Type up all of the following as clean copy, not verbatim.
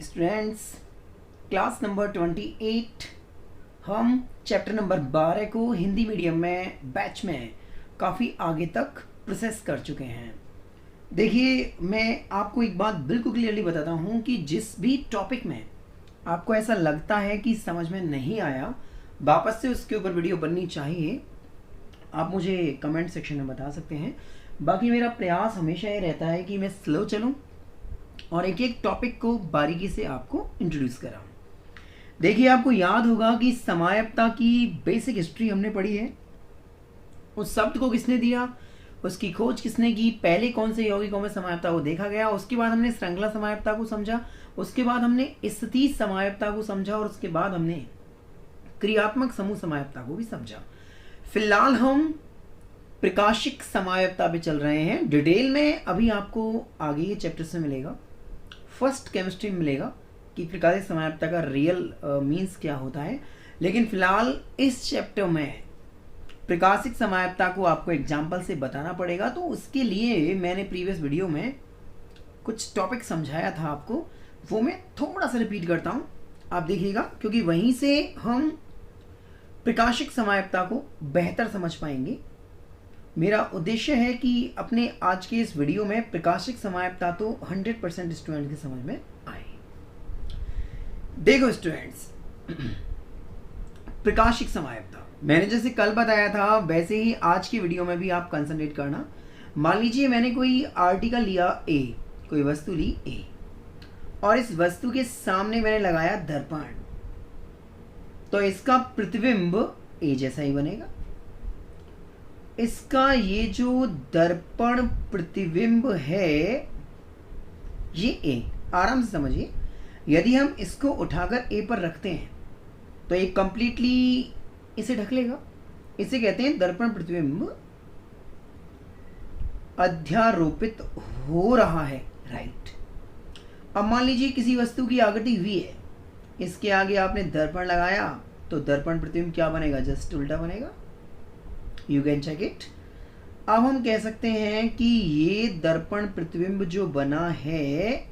Students, class number 28 हम chapter number 12 को Hindi medium में बैच में काफ़ी आगे तक प्रोसेस कर चुके हैं। देखिए, मैं आपको एक बात बिल्कुल क्लियरली बताता हूँ कि जिस भी टॉपिक में आपको ऐसा लगता है कि समझ में नहीं आया, वापस से उसके ऊपर वीडियो बननी चाहिए। आप मुझे कमेंट सेक्शन में बता सकते हैं। बाकी मेरा प्रयास हमेशा ये रहता है कि मैं स्लो चलूँ और एक एक टॉपिक को बारीकी से आपको इंट्रोड्यूस कराऊं। देखिए, आपको याद होगा कि समायत्ता की बेसिक हिस्ट्री हमने पढ़ी है। उस शब्द को किसने दिया, उसकी खोज किसने की, पहले कौन से यौगिकों में समायत्ता को देखा गया, उसके बाद हमने श्रृंखला समायत्ता को समझा, उसके बाद हमने स्थिति समायत्ता को समझा और उसके बाद हमने क्रियात्मक समूह समायत्ता को भी समझा। फिलहाल हम प्रकाशिक समायत्ता पे चल रहे हैं। डिटेल में अभी आपको आगे ये चैप्टर से मिलेगा, फर्स्ट केमिस्ट्री में मिलेगा कि प्रकाशिक समायत्ता का रियल मीन्स क्या होता है। लेकिन फिलहाल इस चैप्टर में प्रकाशिक समायत्ता को आपको एग्जाम्पल से बताना पड़ेगा, तो उसके लिए मैंने प्रीवियस वीडियो में कुछ टॉपिक समझाया था आपको, वो मैं थोड़ा सा रिपीट करता हूँ, आप देखिएगा, क्योंकि वहीं से हम प्रकाशिक समायत्ता को बेहतर समझ पाएंगे। मेरा उद्देश्य है कि अपने आज के इस वीडियो में प्रकाशिक समायत्ता तो 100% स्टूडेंट की समझ में आए। देखो स्टूडेंट्स, प्रकाशिक समायत्ता मैंने जैसे कल बताया था वैसे ही आज की वीडियो में भी आप कंसंट्रेट करना। मान लीजिए मैंने कोई आर्टिकल लिया ए, कोई वस्तु ली ए, और इस वस्तु के सामने मैंने लगाया दर्पण, तो इसका प्रतिबिंब ए जैसा ही बनेगा। इसका ये जो दर्पण प्रतिबिंब है ये ए, आराम से समझिए। यदि हम इसको उठाकर ए पर रखते हैं तो ये कंप्लीटली इसे ढक लेगा। इसे कहते हैं दर्पण प्रतिबिंब अध्यारोपित हो रहा है, राइट। अब मान लीजिए किसी वस्तु की आकृति हुई है, इसके आगे आपने दर्पण लगाया तो दर्पण प्रतिबिंब क्या बनेगा, जस्ट उल्टा बनेगा। You can check it. अब हम कह सकते हैं कि ये दर्पण प्रतिबिंब जो बना है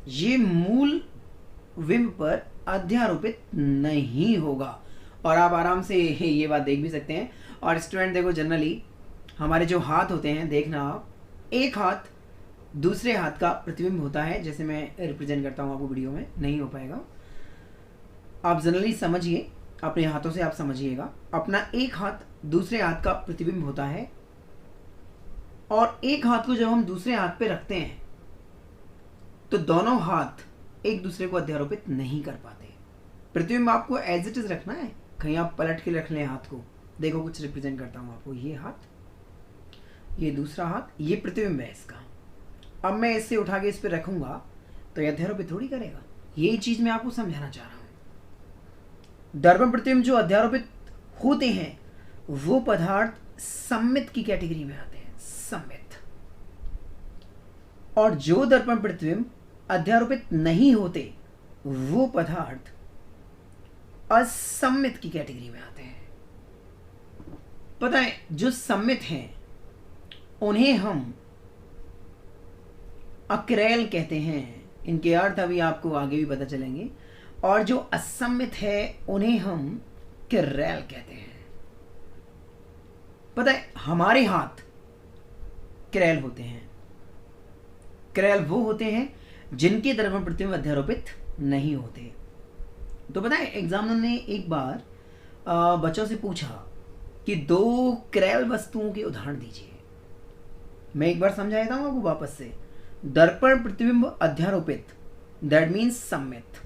ये मूल बिंब पर अध्यारोपित नहीं होगा। और आप आराम से ये बात देख भी सकते हैं। और स्टूडेंट देखो, जनरली हमारे जो हाथ होते हैं, देखना आप, एक हाथ दूसरे हाथ का प्रतिबिंब होता है, जैसे मैं रिप्रेजेंट करता हूँ आपको वीडियो में, नहीं हो पाएगा। आप जनरली समझिए, अपने हाथों से आप समझिएगा, अपना एक हाथ दूसरे हाथ का प्रतिबिंब होता है, और एक हाथ को जब हम दूसरे हाथ पे रखते हैं तो दोनों हाथ एक दूसरे को अध्यारोपित नहीं कर पाते। प्रतिबिंब आपको एज इट इज रखना है, कहीं आप पलट के रख लें हाथ को। देखो, कुछ रिप्रेजेंट करता हूं आपको, ये हाथ, ये दूसरा हाथ, ये प्रतिबिंब है इसका। अब मैं इससे उठा के इस पे रखूंगा तो ये अध्यारोपित थोड़ी करेगा। ये चीज मैं आपको समझाना चाह रहा हूं। दर्पण प्रतिबिंब जो अध्यारोपित होते हैं वो पदार्थ सम्मित की कैटेगरी में आते हैं, सम्मित। और जो दर्पण प्रतिबिंब अध्यारोपित नहीं होते वो पदार्थ असम्मित की कैटेगरी में आते हैं। पता है, जो सम्मित हैं उन्हें हम अक्रेल कहते हैं। इनके अर्थ अभी आपको आगे भी पता चलेंगे। और जो असम्मित है उन्हें हम क्रेल कहते हैं। पता है, हमारे हाथ क्रेल होते हैं। क्रेल वो होते हैं जिनके दर्पण प्रतिबिंब अध्यारोपित नहीं होते। तो पता है, एग्जामिनर ने एक बार बच्चों से पूछा कि 2 क्रेल वस्तुओं के उदाहरण दीजिए। मैं एक बार समझा देता हूं आपको वापस से। दर्पण प्रतिबिंब अध्यारोपित, दैट मीन्स सम्मित।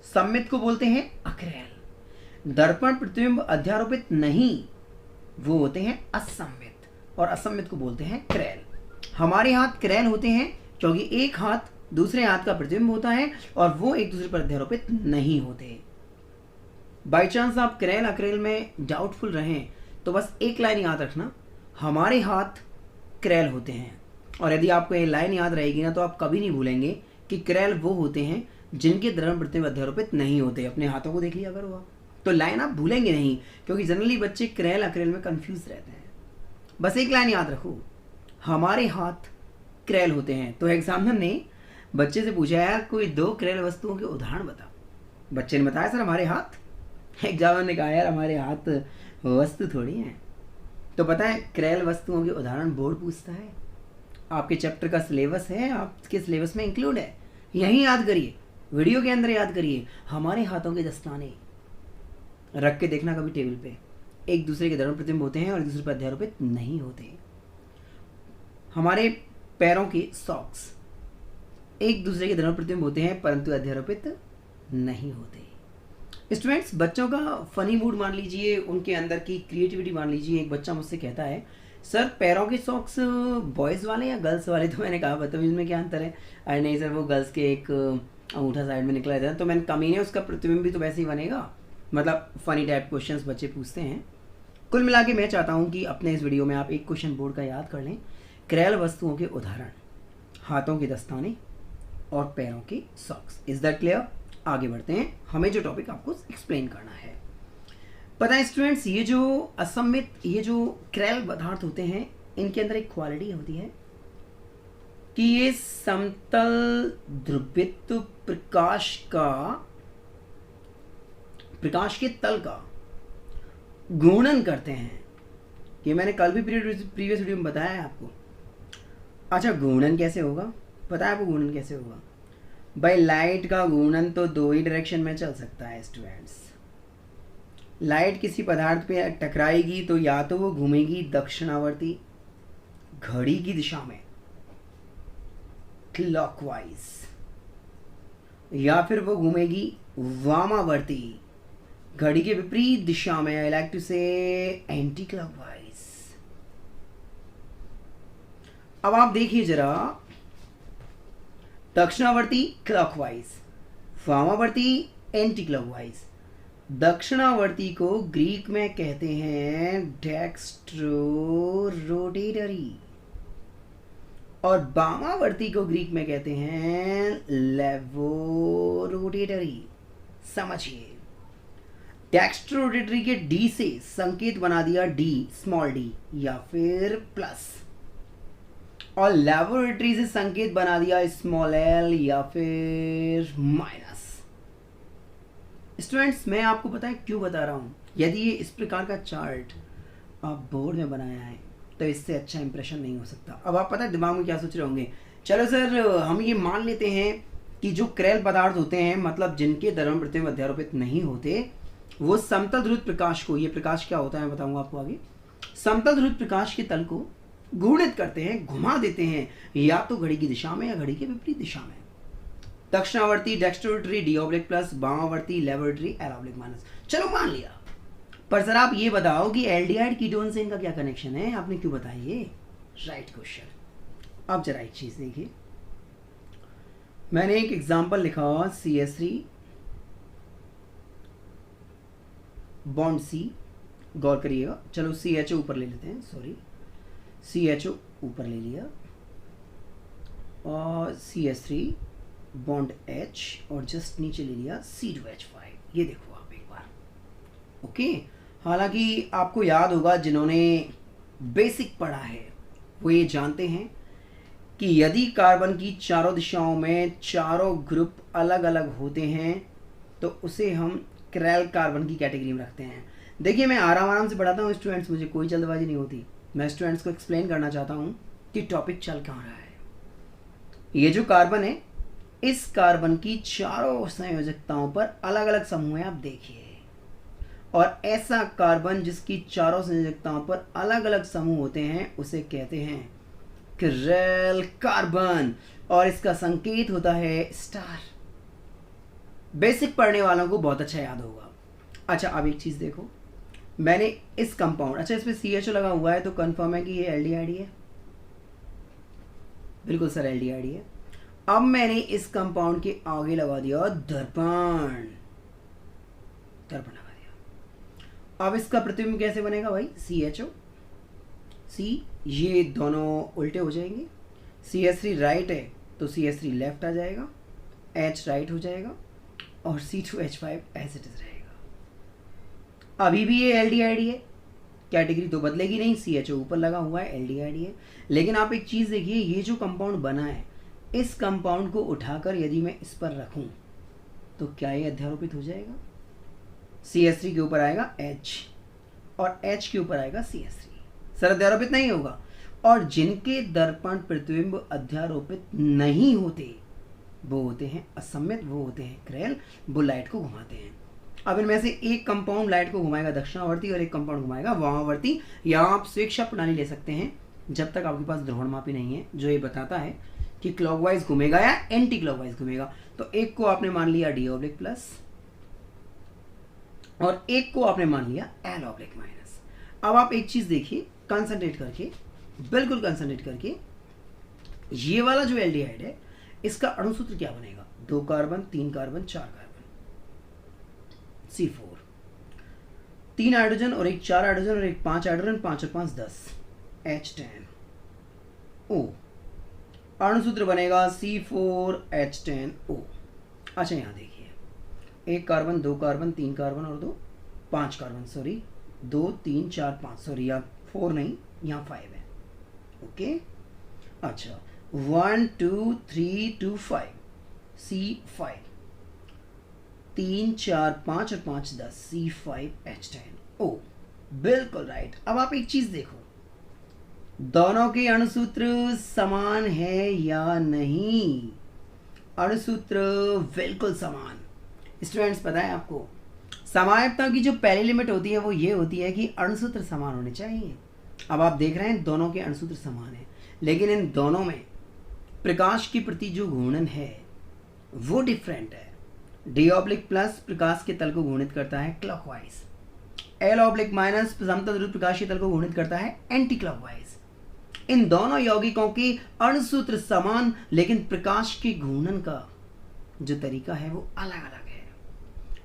सम्मित को बोलते हैं अक्रेल। दर्पण प्रतिबिंब अध्यारोपित नहीं, वो होते हैं असम्मित, और असम्मित को बोलते हैं क्रेल। हमारे हाथ क्रेल होते हैं क्योंकि एक हाथ दूसरे हाथ का प्रतिबिंब होता है और वो एक दूसरे पर अध्यारोपित नहीं होते। बाई चांस आप क्रेल अक्रेल में डाउटफुल रहें तो बस एक लाइन याद रखना, हमारे हाथ क्रेल होते हैं। और यदि आपको ये लाइन याद रहेगी ना तो आप कभी नहीं भूलेंगे कि क्रेल वो होते हैं जिनके दर्पण प्रतिबिंब अध्यारोपित नहीं होते। अपने हाथों को देख लिया करो आप, तो लाइन आप भूलेंगे नहीं, क्योंकि जनरली बच्चे क्रेल अक्रेल में कंफ्यूज रहते हैं। बस एक लाइन याद रखो, हमारे हाथ क्रेल होते हैं। तो एग्जामिनर ने बच्चे से पूछा यार कोई 2 क्रेल वस्तुओं के उदाहरण बता। बच्चे ने बताया सर हमारे हाथ। एग्जामिनर ने कहा यार हमारे हाथ वस्तु थोड़ी हैं। तो पता है क्रेल वस्तुओं के उदाहरण बोर्ड पूछता है, आपके चैप्टर का सिलेबस है, आपके सिलेबस में इंक्लूड है, यहीं याद करिए, वीडियो के अंदर याद करिए। हमारे हाथों के दस्ताने रख के देखना कभी टेबल पे, एक दूसरे के धर्म प्रतिबिंब होते हैं और एक दूसरे पर अध्यारोपित नहीं होते। हमारे पैरों के सॉक्स एक दूसरे के धर्म प्रतिबिंब होते हैं परंतु अध्यारोपित नहीं होते। स्टूडेंट्स, बच्चों का फनी मूड मान लीजिए, उनके अंदर की क्रिएटिविटी मान लीजिए। एक बच्चा मुझसे कहता है सर पैरों के सॉक्स बॉयज़ वाले या गर्ल्स वाले? तो मैंने कहा बदतमीज में क्या अंतर है? अरे नहीं सर वो गर्ल्स के एक अंगूठा साइड में निकला रहता है। तो मैंने कमीने उसका प्रतिबिंब भी तो वैसे ही बनेगा। मतलब फनी टाइप क्वेश्चंस बच्चे पूछते हैं। कुल मिला के मैं चाहता हूँ कि अपने इस वीडियो में आप एक क्वेश्चन बोर्ड का याद कर लें। क्रेल वस्तुओं के उदाहरण, हाथों के दस्ताने और पैरों के सॉक्स। Is that clear? आगे बढ़ते हैं, हमें जो टॉपिक आपको एक्सप्लेन करना है। पता है स्टूडेंट्स, ये जो असमित, ये जो क्रेल पदार्थ होते हैं, इनके अंदर एक क्वालिटी होती है कि ये समतल ध्रुवित प्रकाश के तल का घूर्णन करते हैं। ये मैंने कल भी प्रीवियस वीडियो में बताया है आपको। अच्छा, घूर्णन कैसे होगा? पता है आपको घूर्णन कैसे होगा? भाई लाइट का घूर्णन तो 2 ही डायरेक्शन में चल सकता है स्टूडेंट्स। लाइट किसी पदार्थ पे टकराएगी तो या तो वो घूमेगी दक्षिणावर्ती घड़ी की दिशा में क्लॉकवाइज, या फिर वो घूमेगी वामावर्ती घड़ी के विपरीत दिशा में, आई लाइक टू से एंटी क्लॉकवाइज। अब आप देखिए जरा, दक्षिणावर्ती क्लॉकवाइज, वामावर्ती एंटी क्लॉकवाइज। दक्षिणावर्ती को ग्रीक में कहते हैं डेक्स्ट्रो रोटेटरी और वामावर्ती को ग्रीक में कहते हैं लेवो रोटेटरी। समझिए, डेक्स्ट्रो रोटेटरी के डी से संकेत बना दिया डी, स्मॉल डी या फिर प्लस, और लेबोरेटरी से संकेत बना दिया स्मॉल एल या फिर माइनस। स्टूडेंट्स, मैं आपको पता है क्यों बता रहा हूँ? यदि ये इस प्रकार का चार्ट आप बोर्ड में बनाया है तो इससे अच्छा इंप्रेशन नहीं हो सकता। अब आप पता है दिमाग में क्या सोच रहे होंगे, चलो सर हम ये मान लेते हैं कि जो क्रेल पदार्थ होते हैं, मतलब जिनके धर्म प्रतिबिंब अध्यारोपित नहीं होते, वो समतल ध्रुवित प्रकाश को, ये प्रकाश क्या होता है मैं बताऊंगा आपको आगे, समतल ध्रुवित प्रकाश के तल को घूर्णित करते हैं, घुमा देते हैं, या तो घड़ी की दिशा में या घड़ी के विपरीत दिशा में। दक्षिणावर्ती डेक्स्ट्रोरेटरी डी ऑब्लिक प्लस, वामावर्ती लेबोरेटरी एल ऑब्लिक माइनस। चलो मान लिया, पर सर आप ये बताओ कि एल्डिहाइड कीटोन से इनका क्या कनेक्शन है? आपने क्यों बताया ये? Right question. अब जरा एक चीज देखिए, मैंने एक एग्जांपल लिखा CH3 बॉन्ड C, गौर करिएगा। चलो CHO ऊपर ले लेते हैं, सॉरी CHO ऊपर ले लिया और CH3 बॉन्ड H और जस्ट नीचे ले लिया C2H5। ये देखो आप एक बार, ओके। हालांकि आपको याद होगा, जिन्होंने बेसिक पढ़ा है वो ये जानते हैं कि यदि कार्बन की चारों दिशाओं में चारों ग्रुप अलग अलग होते हैं तो उसे हम क्रेल कार्बन की कैटेगरी में रखते हैं। देखिए, मैं आराम से पढ़ाता हूँ स्टूडेंट्स, मुझे कोई जल्दबाजी नहीं होती। मैं स्टूडेंट्स को एक्सप्लेन करना चाहता हूँ कि टॉपिक चल कहाँ रहा है। ये जो कार्बन है, इस कार्बन की चारों संयोजकताओं पर अलग अलग समूह है, आप देखिए। और ऐसा कार्बन जिसकी चारों संयोजकताओं पर अलग अलग समूह होते हैं उसे कहते हैं क्रेल कार्बन, और इसका संकेत होता है स्टार। बेसिक पढ़ने वालों को बहुत अच्छा याद होगा। अच्छा, अब एक चीज देखो, मैंने इस कंपाउंड, अच्छा इसमें CHO लगा हुआ है तो कंफर्म है कि ये एल्डिहाइड है। बिल्कुल सर, एल्डिहाइड है। अब मैंने इस कंपाउंड के आगे लगा दिया दर्पण, दर्पण लगा दिया। अब इसका प्रतिबिंब कैसे बनेगा भाई? CHO C, ये दोनों उल्टे हो जाएंगे। CH3 राइट है तो CH3 लेफ्ट आ जाएगा, H राइट हो जाएगा और C2H5 एज इट इज रहेगा। अभी भी ये एल्डिहाइड है, कैटेगरी तो बदलेगी नहीं, CHO ऊपर लगा हुआ है, एल्डिहाइड है। लेकिन आप एक चीज देखिए, ये जो कंपाउंड बना है इस कंपाउंड को उठाकर यदि मैं इस पर रखूं तो क्या ये अध्यारोपित हो जाएगा? CH3 के ऊपर आएगा H और H के ऊपर आएगा CH3। सर अध्यारोपित नहीं होगा। और जिनके दर्पण प्रतिबिंब अध्यारोपित नहीं होते वो होते हैं असम्मित, वो होते हैं क्रेल, वो लाइट को घुमाते हैं। अब इनमें से एक कंपाउंड लाइट को घुमाएगा दक्षिणावर्ती और एक कंपाउंड घुमाएगा वामावर्ती। या आप स्वेच्छा प्रणाली ले सकते हैं जब तक आपके पास ध्रुवणमापी नहीं है जो ये बताता है कि क्लॉकवाइज घूमेगा या एंटी क्लॉकवाइज घूमेगा। तो एक को आपने मान लिया D⁻+ और एक को आपने मान लिया L⁻-। अब आप एक चीज देखिए, कंसंट्रेट करके, बिल्कुल कंसंट्रेट करके, ये वाला जो एल्डिहाइड है इसका अणुसूत्र क्या बनेगा? 2 carbon 3 carbon 4 carbon C4, 3 hydrogen और एक 4 हाइड्रोजन और एक 5 हाइड्रोजन, 5 और 5 10 H10O। अणुसूत्र बनेगा C4H10O। अच्छा यहां देखिए, 1 कार्बन 2 कार्बन 3 कार्बन और 2 5 कार्बन, सॉरी 2 3 4 5, सॉरी यहाँ 4 नहीं, यहाँ 5 है। ओके, अच्छा 1 2 3 2 5 C5, 3 4 5 और 5 10 C5H10O। बिल्कुल राइट। अब आप एक चीज देखो, दोनों के अणुसूत्र समान है या नहीं? अणुसूत्र बिल्कुल समान। स्टूडेंट्स पता है आपको, समायत्ता की जो पहली लिमिट होती है वो ये होती है कि अणुसूत्र समान होने चाहिए। अब आप देख रहे हैं दोनों के अणुसूत्र समान है, लेकिन इन दोनों में प्रकाश के प्रति जो घूर्णन है वो डिफरेंट है। D⁻+ प्रकाश के तल को घूर्णित करता है क्लॉकवाइज, L⁻- समतल ध्रुव प्रकाश के तल को घूर्णित करता है एंटी क्लॉकवाइज। इन दोनों यौगिकों के अणुसूत्र समान, लेकिन प्रकाश के घूर्णन का जो तरीका है वो अलग अलग है।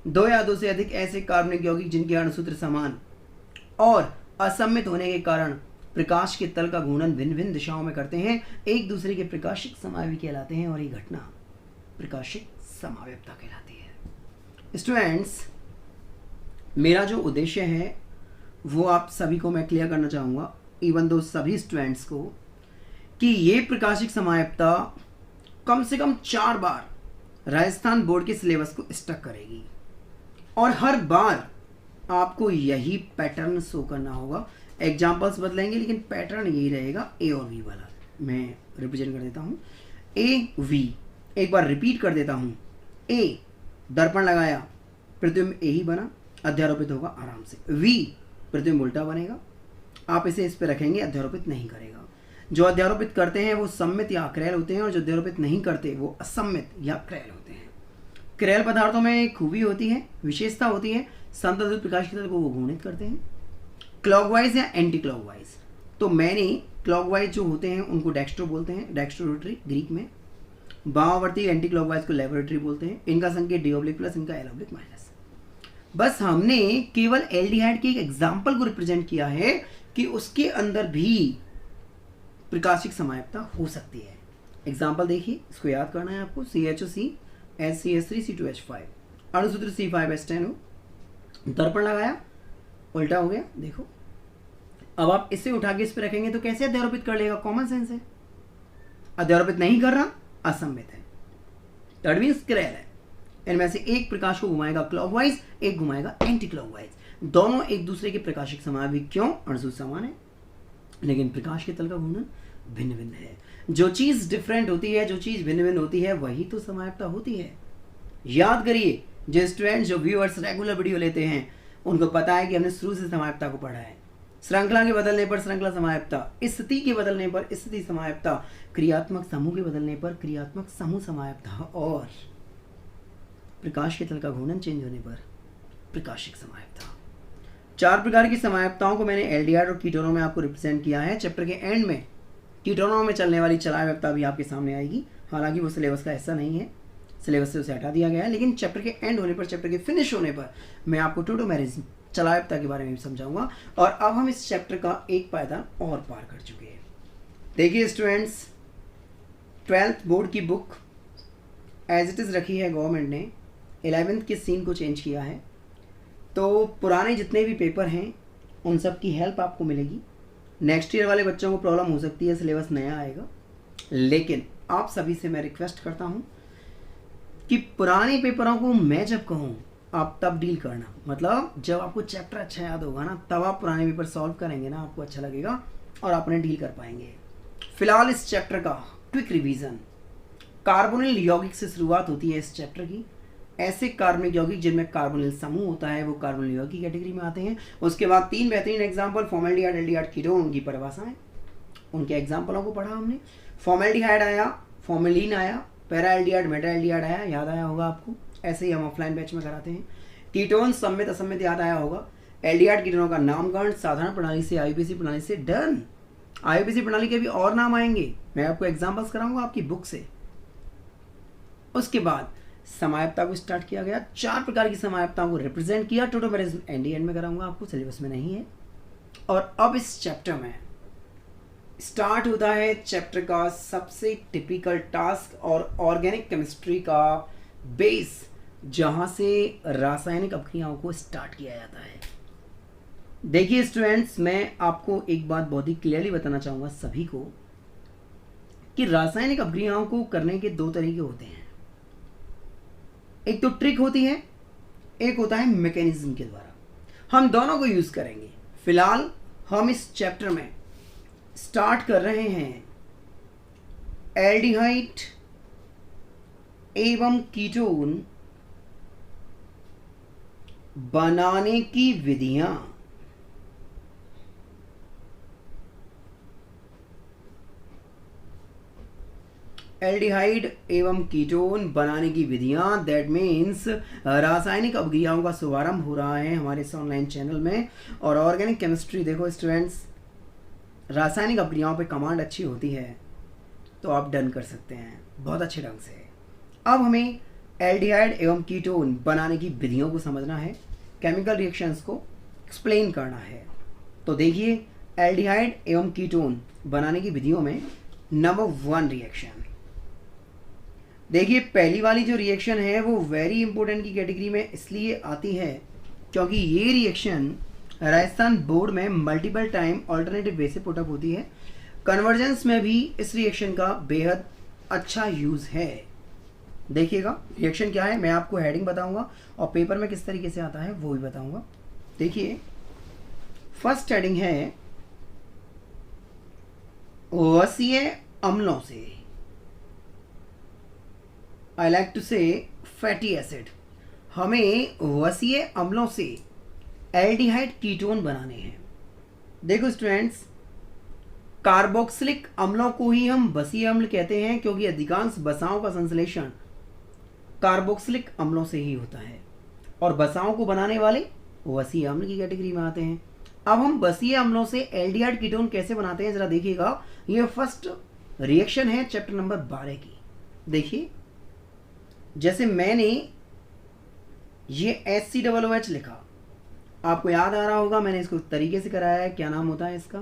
2 या 2 से अधिक ऐसे कार्बनिक यौगिक जिनके अणुसूत्र समान और असम्मित होने के कारण प्रकाश के तल का घूर्णन भिन्न भिन्न दिशाओं में करते हैं, एक दूसरे के प्रकाशिक समावि कहलाते हैं और ये घटना प्रकाशिक समाव्यपता कहलाती है। स्टूडेंट्स, मेरा जो उद्देश्य है वो आप सभी को मैं क्लियर करना चाहूँगा, इवन दो सभी स्टूडेंट्स को, कि ये प्रकाशिक समाव्यपता कम से कम 4 बार राजस्थान बोर्ड के सिलेबस को स्टक करेगी और हर बार आपको यही पैटर्न शो करना होगा। एग्जाम्पल्स बदलेंगे लेकिन पैटर्न यही रहेगा, A और V वाला। मैं रिप्रेजेंट कर देता हूँ, A V, एक बार रिपीट कर देता हूँ। A दर्पण लगाया, प्रतिबिंब A ही बना, अध्यारोपित होगा आराम से। V प्रतिबिंब उल्टा बनेगा, आप इसे इस पे रखेंगे, अध्यारोपित नहीं करेगा। जो अध्यारोपित करते हैं वो सम्मित या अक्रेल होते हैं और जो अध्यारोपित नहीं करते वो असम्मित या क्रेल होते हैं। क्रेल पदार्थों में एक खूबी होती है, विशेषता होती है, समतल ध्रुव प्रकाश की तल को वो घूर्णित करते हैं क्लॉकवाइज या एंटी क्लॉकवाइज। तो मैंने क्लॉकवाइज जो होते हैं उनको डेक्स्ट्रो बोलते हैं, डेक्स्ट्रो रोटरी ग्रीक में। वामावर्ती एंटी क्लॉकवाइज को लेबोरेटरी बोलते हैं। इनका संकेत D⁻+, इनका L⁻-। बस हमने केवल एल्डिहाइड के एक एग्जाम्पल को रिप्रेजेंट किया है कि उसके अंदर भी प्रकाशिक समाव्यपता हो सकती है। एग्जाम्पल देखिए, इसको याद करना है आपको। CHOC HCH3 C2H5, अणुसूत्र C5H10O, दर्पण लगाया, उल्टा हो गया, देखो। अब आप इसे उठा के इस पे रखेंगे तो कैसे अध्यारोपित कर लेगा? कॉमन सेंस है। अध्यारोपित नहीं कर रहा, असम्मित है, दैट मींस क्रेल है। इनमें से एक प्रकाश को घुमाएगा क्लॉकवाइज, एक घुमाएगा एंटी क्लॉकवाइज। दोनों एक दूसरे के प्रकाशिक समावि, क्यों? अणुसूत्र समान है लेकिन प्रकाश के तल का घूर्णन भिन्न भिन्न है। जो चीज डिफरेंट होती है, जो चीज भिन्न भिन्न होती है, वही तो समाव्यपता होती है। याद करिए, जो स्टूडेंट्स, जो व्यूअर्स रेगुलर वीडियो लेते हैं उनको पता है कि हमने शुरू से समाव्यपता को पढ़ा है। श्रृंखला के बदलने पर श्रृंखला समाव्यपता, स्थिति के बदलने पर स्थिति समाव्यपता, क्रियात्मक समूह के बदलने पर क्रियात्मक समूह समाव्यपता और प्रकाश के तल का घूर्णन चेंज होने पर प्रकाशिक समाव्यपता। 4 प्रकार की समाव्यपताओं को मैंने एल्डिहाइड और कीटोनों में आपको रिप्रेजेंट किया है। चैप्टर के एंड में कीटोनों में चलने वाली चलाव्यपता भी आपके सामने आएगी। हालांकि वो सिलेबस का हिस्सा नहीं है, सिलेबस से उसे हटा दिया गया है, लेकिन चैप्टर के एंड होने पर, चैप्टर के फिनिश होने पर मैं आपको टोटोमेरिज्म, चलाव्यपता के बारे में भी समझाऊंगा। और अब हम इस चैप्टर का एक पायदान और पार कर चुके हैं। देखिए स्टूडेंट्स, 12th बोर्ड की बुक एज इट इज़ रखी है गवर्नमेंट ने, 11th के सीन को चेंज किया है। तो पुराने जितने भी पेपर हैं उन सब की हेल्प आपको मिलेगी। नेक्स्ट ईयर वाले बच्चों को प्रॉब्लम हो सकती है, सिलेबस नया आएगा, लेकिन आप सभी से मैं रिक्वेस्ट करता हूँ कि पुराने पेपरों को मैं जब कहूँ आप तब डील करना, मतलब जब आपको चैप्टर अच्छा याद होगा ना तब आप पुराने पेपर सॉल्व करेंगे ना, आपको अच्छा लगेगा और आप उन्हें डील कर पाएंगे। फिलहाल इस चैप्टर का क्विक रिवीजन, कार्बोनिल यौगिक से शुरुआत होती है इस चैप्टर की। ऐसे कार्बनिक यौगिक जिनमें कार्बोनिल समूह होता है वो कार्बोनिल यौगिक की कैटेगरी में आते हैं। उसके बाद 3 बेहतरीन एग्जाम्पल, फॉर्मेल्डिहाइड, एल्डिहाइड, कीटोन, उनकी परिभाषाएं, उनके एग्जाम्पलों को पढ़ा हमने। फॉर्मेल्डिहाइड आया, फॉर्मेलिन आया, पैरा एल्डिहाइड, मेटा एल्डिहाइड आया, याद आया होगा आपको, ऐसे ही हम ऑफलाइन बैच में कराते हैं। कीटोन सम्मित असम्मित याद आया होगा। एल्डिहाइड कीटोनों का नामकरण साधारण प्रणाली से आईयूपीएसी प्रणाली से डन। आईयूपीएसी प्रणाली के भी और नाम आएंगे, मैं आपको एग्जाम्पल्स कराऊंगा आपकी बुक से। उसके बाद समायपता को स्टार्ट किया गया, 4 प्रकार की समायपताओं को रिप्रेजेंट किया। टोटोमेरिज्म एंड में कराऊंगा आपको, सिलेबस में नहीं है। और अब इस चैप्टर में स्टार्ट होता है चैप्टर का सबसे टिपिकल टास्क और ऑर्गेनिक केमिस्ट्री का बेस, जहां से रासायनिक अभिक्रियाओं को स्टार्ट किया जाता है। देखिए स्टूडेंट्स, मैं आपको एक बात बहुत ही क्लियरली बताना चाहूंगा सभी को कि रासायनिक अभिक्रियाओं को करने के 2 तरीके होते हैं। एक तो ट्रिक होती है, एक होता है मैकेनिज्म के द्वारा। हम दोनों को यूज करेंगे। फिलहाल हम इस चैप्टर में स्टार्ट कर रहे हैं एल्डिहाइड एवं कीटोन बनाने की विधियां। एल्डिहाइड एवं कीटोन बनाने की विधियां, दैट मीन्स रासायनिक अभिक्रियाओं का शुभारंभ हो रहा है हमारे इस ऑनलाइन चैनल में। और ऑर्गेनिक केमिस्ट्री, देखो स्टूडेंट्स, रासायनिक अभिक्रियाओं पे कमांड अच्छी होती है तो आप डन कर सकते हैं बहुत अच्छे ढंग से। अब हमें एल्डिहाइड एवं कीटोन बनाने की विधियों को समझना है, केमिकल रिएक्शंस को एक्सप्लेन करना है। तो देखिए, एल्डिहाइड एवं कीटोन बनाने की विधियों में नंबर 1 रिएक्शन, देखिए पहली वाली जो रिएक्शन है वो वेरी इंपॉर्टेंट की कैटेगरी में इसलिए आती है क्योंकि ये रिएक्शन राजस्थान बोर्ड में मल्टीपल टाइम ऑल्टरनेटिव वे से पुटअप होती है। कन्वर्जेंस में भी इस रिएक्शन का बेहद अच्छा यूज है। देखिएगा रिएक्शन क्या है, मैं आपको हेडिंग बताऊंगा और पेपर में किस तरीके से आता है वो भी बताऊंगा। देखिए फर्स्ट हेडिंग है वसीय अम्लों से, आई लाइक टू से फैटी एसिड। हमें वसीय अम्लों से एल्डिहाइड कीटोन बनाने हैं। देखो स्टूडेंट्स, कार्बोक्सिलिक अम्लों को ही हम वसीय अम्ल कहते हैं क्योंकि अधिकांश वसाओं का संश्लेषण कार्बोक्सिलिक अम्लों से ही होता है और वसाओं को बनाने वाले वसीय अम्ल की कैटेगरी में आते हैं। अब हम वसीय अम्लों से एल्डिहाइड कीटोन कैसे बनाते हैं जरा देखिएगा। ये फर्स्ट रिएक्शन है चैप्टर नंबर 12 की। देखिए जैसे मैंने ये HCOOH लिखा, आपको याद आ रहा होगा मैंने इसको तरीके से कराया है। क्या नाम होता है इसका?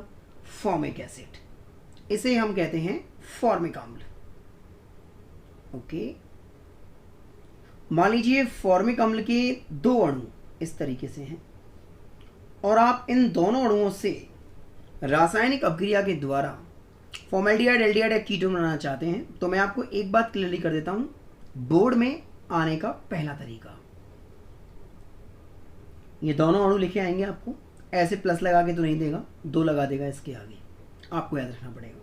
Formic acid. इसे हम कहते हैं फॉर्मिक अम्ल। ओके, मान लीजिए फॉर्मिक अम्ल के 2 अणु इस तरीके से हैं और आप इन दोनों अणुओं से रासायनिक अभिक्रिया के द्वारा फॉर्मेल्डिहाइड, एल्डिहाइड या कीटोन बनाना चाहते हैं तो मैं आपको एक बात क्लियरली कर देता हूं, बोर्ड में आने का पहला तरीका, ये दोनों अणु लिखे आएंगे आपको, ऐसे प्लस लगा के तो नहीं देगा, 2 लगा देगा इसके आगे, आपको याद रखना पड़ेगा।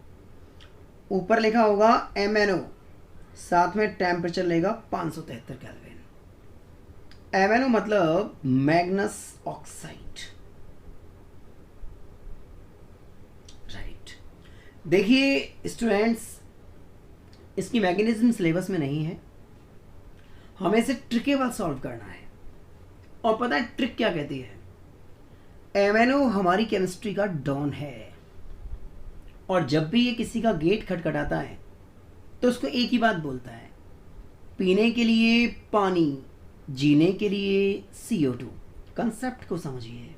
ऊपर लिखा होगा MnO, साथ में टेम्परेचर लेगा 573 केल्विन। MnO मतलब मैग्नस ऑक्साइड, राइट। देखिए स्टूडेंट्स, इसकी मैकेनिज्म सिलेबस में नहीं है, हमें इसे ट्रिकेबल सॉल्व करना है। और पता है ट्रिक क्या कहती है? MnO हमारी केमिस्ट्री का डॉन है और जब भी ये किसी का गेट खटखटाता है तो उसको एक ही बात बोलता है, पीने के लिए पानी, जीने के लिए CO2। कंसेप्ट को समझिए,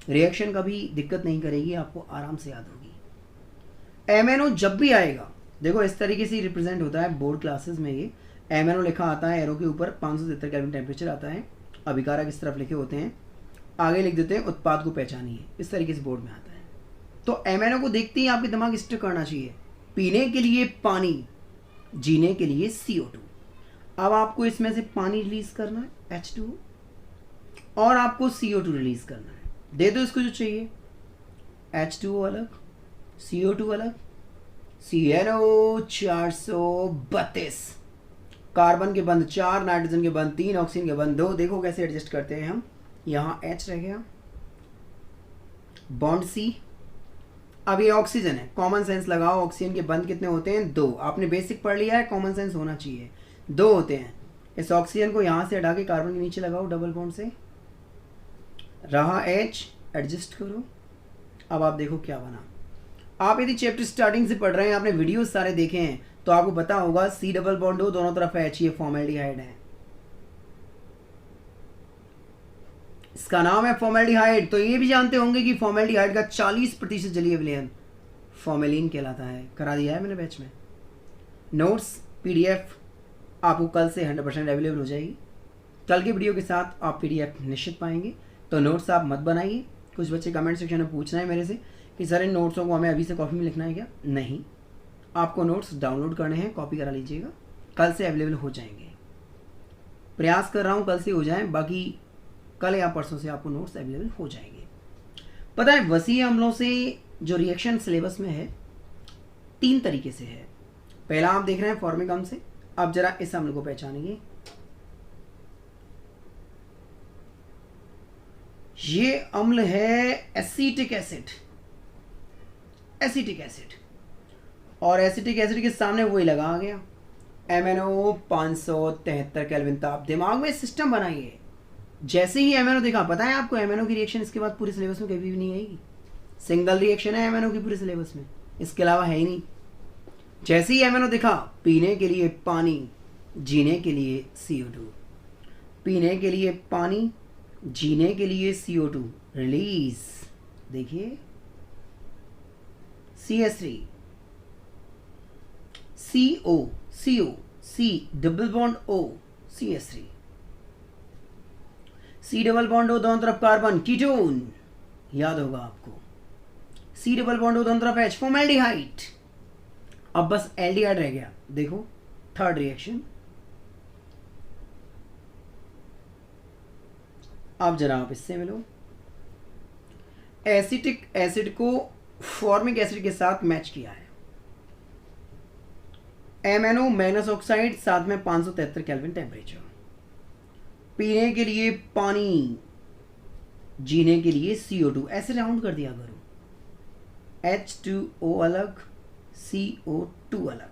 रिएक्शन का भी दिक्कत नहीं करेगी, आपको आराम से याद होगी। MnO जब भी आएगा, देखो इस तरीके से रिप्रेजेंट होता है बोर्ड क्लासेस में। ये MnO लिखा आता है, एरो के ऊपर 573 केल्विन टेम्परेचर आता है, अभिकारक इस तरफ लिखे होते हैं, आगे लिख देते हैं उत्पाद को पहचानिए, इस तरीके से बोर्ड में आता है। तो MnO को देखते ही आपके दिमाग स्टिक करना चाहिए, पीने के लिए पानी, जीने के लिए CO2। अब आपको इसमें से पानी रिलीज करना है H2O, और आपको CO2 रिलीज करना है। दे दो इसको जो चाहिए, H2O अलग, CO2 अलग, CNO 432, कार्बन के बंद 4, नाइट्रोजन के बंद 3, ऑक्सीजन के बंद 2। देखो कैसे एडजस्ट करते हैं हम। यहाँ H रह गया, बॉन्ड C। अब ये ऑक्सीजन है, कॉमन सेंस लगाओ, ऑक्सीजन के बंद कितने होते हैं? 2। आपने बेसिक पढ़ लिया है, कॉमन सेंस होना चाहिए, 2 होते हैं। इस ऑक्सीजन को यहाँ से हटा के कार्बन के नीचे लगाओ डबल बॉन्ड से, रहा H, एडजस्ट करो। अब आप देखो क्या बना। आप यदि चैप्टर स्टार्टिंग से पढ़ रहे हैं, आपने वीडियोस सारे देखे हैं, तो आपको पता होगा C डबल बॉन्ड हो, दोनों तरफ H, ये फॉर्मेल्डिहाइड है। इसका नाम है फॉर्मेल्डिहाइड। तो ये भी जानते होंगे कि फॉर्मेल्डिहाइड का 40% जलीय विलयन फॉर्मेलिन कहलाता है। करा दिया है मैंने बैच में। नोट्स PDF आपको कल से 100% अवेलेबल हो जाएगी। कल के वीडियो के साथ आप PDF निश्चित पाएंगे। तो नोट्स आप मत बनाइए। कुछ बच्चे कमेंट सेक्शन में पूछ रहे हैं मेरे से कि सर इन नोट्सों को हमें अभी से कॉपी में लिखना है क्या? नहीं, आपको नोट्स डाउनलोड करने हैं, कॉपी करा लीजिएगा, कल से अवेलेबल हो जाएंगे। प्रयास कर रहा हूँ कल से हो जाए, बाकी कल या परसों से आपको नोट्स अवेलेबल हो जाएंगे। पता है वसीय अम्लों से जो रिएक्शन सिलेबस में है 3 तरीके से है। पहला आप देख रहे हैं फॉर्मिक अम्ल से। अब जरा इस अम्ल को पहचानिए। ये अम्ल है एसिटिक एसिड। एसिटिक एसिड, और एसिटिक एसिड के सामने वही लगा आ गया MnO 573 केल्विन ताप। दिमाग में सिस्टम बनाइए। जैसे ही MnO देखा, पता है आपको MnO की रिएक्शन इसके बाद पूरे सिलेबस में कभी भी नहीं आएगी। सिंगल रिएक्शन है MnO की पूरे सिलेबस में, इसके अलावा है ही नहीं। जैसे ही MnO देखा, पीने के लिए पानी, जीने के लिए CO2। पीने के लिए पानी, जीने के लिए CO2 रिलीज। देखिए CH3, CO, CO, C double bond O, CH3, C double bond O, दोनों तरफ कार्बन, कीटोन, याद होगा आपको। C डबल बॉन्ड O, दोनों तरफ H, फॉर्मेल्डिहाइड। अब बस एल्डिहाइड रह गया। देखो थर्ड रिएक्शन। अब जरा आप इससे मिलो। एसिटिक एसिड को फॉर्मिक एसिड के साथ मैच किया है। MnO मैग्नस ऑक्साइड, साथ में 573 केल्विन टेम्परेचर। पीने के लिए पानी, जीने के लिए CO2। ऐसे राउंड कर दिया करो। H2O अलग, CO2 अलग।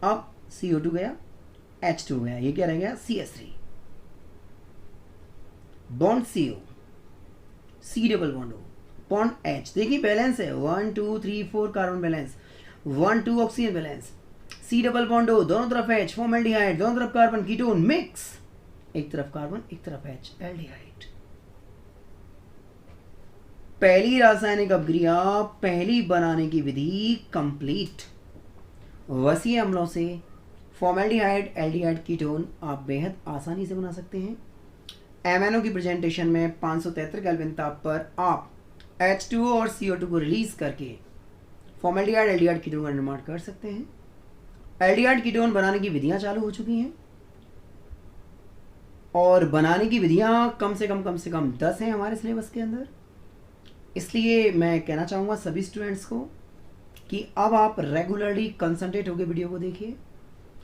अब CO2 गया, H2 गया, ये क्या रह गया? CH3। Bond CO, C double bond O, bond H। देखिए बैलेंस है, 1 2 3 4 carbon balance, 1 2 oxygen balance. C double bond O, दोनों तरफ H, फॉर्मेल्डिहाइड, दोनों तरफ कार्बन, कीटोन मिक्स। एक तरफ कार्बन, एक तरफ H, एल्डिहाइड। पहली रासायनिक अभिक्रिया, पहली बनाने की विधि कंप्लीट। वसीय अम्लों से फॉर्मेल्डिहाइड, एल्डिहाइड, कीटोन आप बेहद आसानी से बना सकते हैं। MnO की प्रेजेंटेशन में 573 केल्विन ताप पर आप H2O और CO2 को रिलीज करके फॉर्मेल्डिहाइड, एल्डिहाइड, कीटोन का निर्माण कर सकते हैं। एल्डिहाइड कीटोन बनाने की विधियां चालू हो चुकी हैं, और बनाने की विधियां कम से कम 10 हैं हमारे सिलेबस के अंदर। इसलिए मैं कहना चाहूँगा सभी स्टूडेंट्स को कि अब आप रेगुलरली कंसंट्रेट होकर वीडियो को देखिए।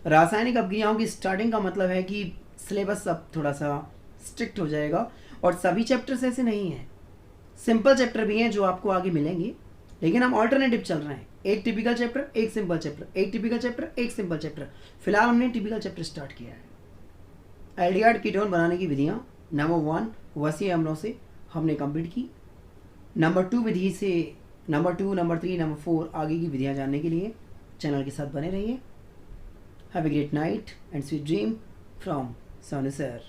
रासायनिक अभिक्रियाओं की स्टार्टिंग का मतलब है कि सिलेबस अब थोड़ा सा स्ट्रिक्ट हो जाएगा, और सभी चैप्टर्स ऐसे नहीं हैं। सिंपल चैप्टर भी हैं जो आपको आगे मिलेंगे, लेकिन हम ऑल्टरनेटिव चल रहे हैं। एक टिपिकल चैप्टर, एक सिंपल चैप्टर, एक टिपिकल चैप्टर, एक सिंपल चैप्टर। फिलहाल हमने टिपिकल चैप्टर स्टार्ट किया है। एल्डिहाइड कीटोन बनाने की विधियां नंबर 1 वसीय अम्लों से हमने कंप्लीट की। नंबर 2 विधि से नंबर 2, नंबर 3, नंबर 4 आगे की विधियां जानने के लिए चैनल के साथ बने रहिए। Have a great night and sweet dream from Sonu sir.